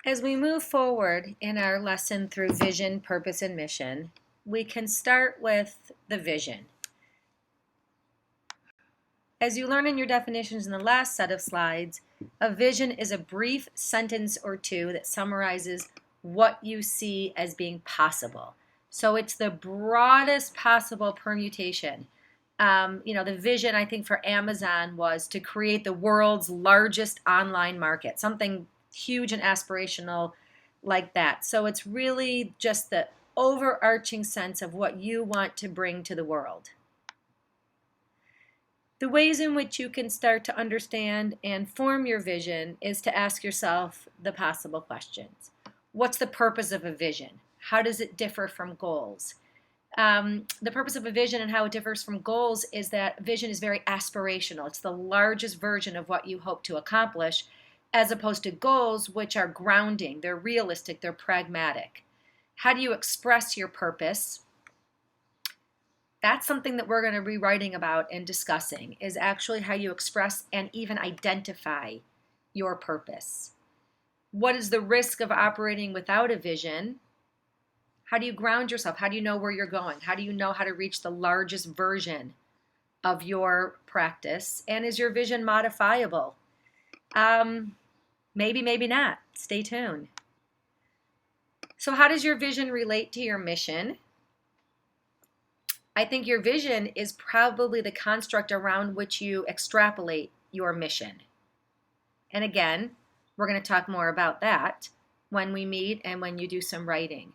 As we move forward in our lesson through vision, purpose, and mission, we can start with the vision. As you learn in your definitions in the last set of slides, a vision is a brief sentence or two that summarizes what you see as being possible. So it's the broadest possible permutation. The vision, I think, for Amazon was to create the world's largest online market, something huge and aspirational like that. So it's really just the overarching sense of what you want to bring to the world. The ways in which you can start to understand and form your vision is to ask yourself the possible questions. What's the purpose of a vision? How does it differ from goals? The purpose of a vision and how it differs from goals is that vision is very aspirational. It's the largest version of what you hope to accomplish, as opposed to goals, which are grounding, they're realistic, they're pragmatic. How do you express your purpose? That's something that we're going to be writing about and discussing, is actually how you express and even identify your purpose. What is the risk of operating without a vision? How do you ground yourself? How do you know where you're going? How do you know how to reach the largest version of your practice? And is your vision modifiable? Maybe, maybe not. Stay tuned. So how does your vision relate to your mission? I think your vision is probably the construct around which you extrapolate your mission. And again, we're going to talk more about that when we meet and when you do some writing.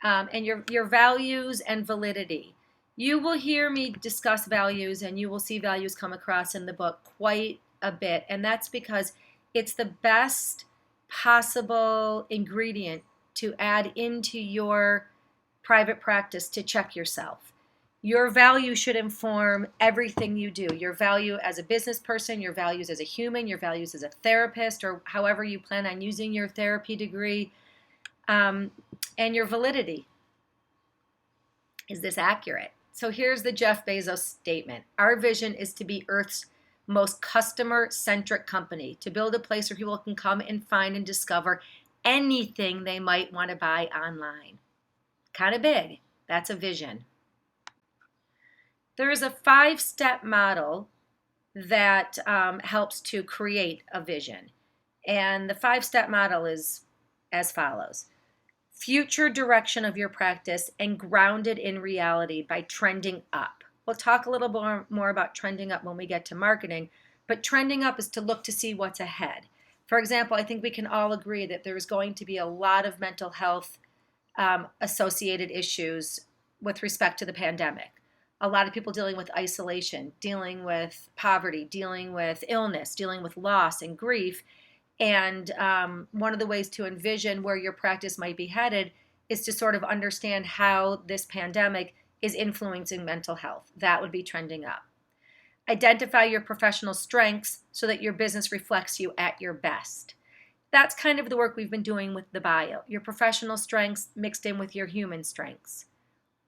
And your values and validity. You will hear me discuss values and you will see values come across in the book quite a bit. And that's because it's the best possible ingredient to add into your private practice to check yourself. Your value should inform everything you do. Your value as a business person, your values as a human, your values as a therapist, or however you plan on using your therapy degree, and your validity. Is this accurate? So here's the Jeff Bezos statement. Our vision is to be Earth's most customer-centric company, to build a place where people can come and find and discover anything they might want to buy online. Kind of big. That's a vision. There is a 5-step model that helps to create a vision. And the 5-step model is as follows. Future direction of your practice and grounded in reality by trending up. We'll talk a little more about trending up when we get to marketing, but trending up is to look to see what's ahead. For example, I think we can all agree that there's going to be a lot of mental health associated issues with respect to the pandemic. A lot of people dealing with isolation, dealing with poverty, dealing with illness, dealing with loss and grief. And one of the ways to envision where your practice might be headed is to sort of understand how this pandemic is influencing mental health. That would be trending up. Identify your professional strengths so that your business reflects you at your best. That's kind of the work we've been doing with the bio. Your professional strengths mixed in with your human strengths.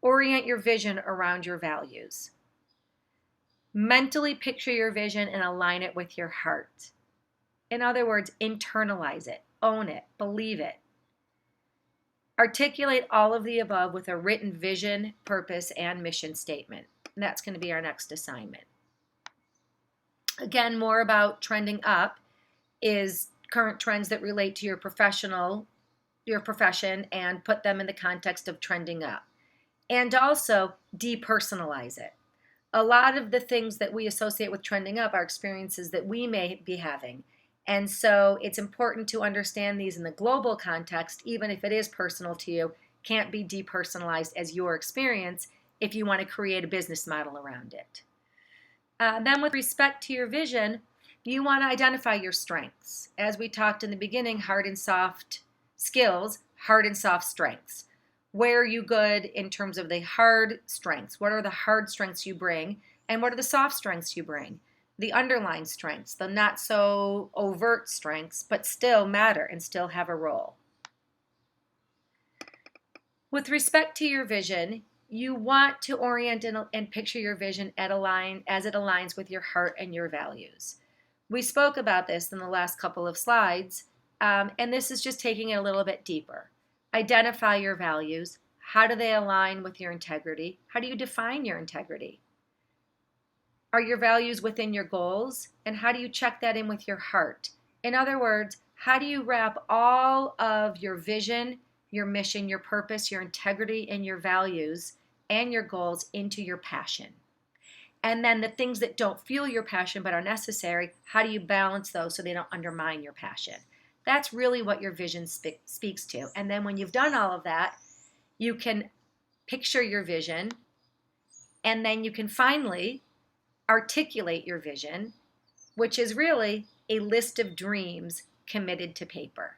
Orient your vision around your values. Mentally picture your vision and align it with your heart. In other words, internalize it, own it, believe it. Articulate all of the above with a written vision, purpose, and mission statement. And that's going to be our next assignment. Again, more about trending up is current trends that relate to your profession, and put them in the context of trending up. And also depersonalize it. A lot of the things that we associate with trending up are experiences that we may be having. And so it's important to understand these in the global context, even if it is personal to you, can't be depersonalized as your experience if you want to create a business model around it. Then with respect to your vision, you want to identify your strengths. As we talked in the beginning, hard and soft skills, hard and soft strengths. Where are you good in terms of the hard strengths? What are the hard strengths you bring? And what are the soft strengths you bring? The underlying strengths, the not so overt strengths, but still matter and still have a role. With respect to your vision, you want to orient and picture your vision as it aligns with your heart and your values. We spoke about this in the last couple of slides, And this is just taking it a little bit deeper. Identify your values. How do they align with your integrity? How do you define your integrity? Are your values within your goals? And how do you check that in with your heart? In other words, how do you wrap all of your vision, your mission, your purpose, your integrity, and your values and your goals into your passion? And then the things that don't fuel your passion but are necessary, how do you balance those so they don't undermine your passion? That's really what your vision speaks to. And then when you've done all of that, you can picture your vision, and then you can finally articulate your vision, which is really a list of dreams committed to paper.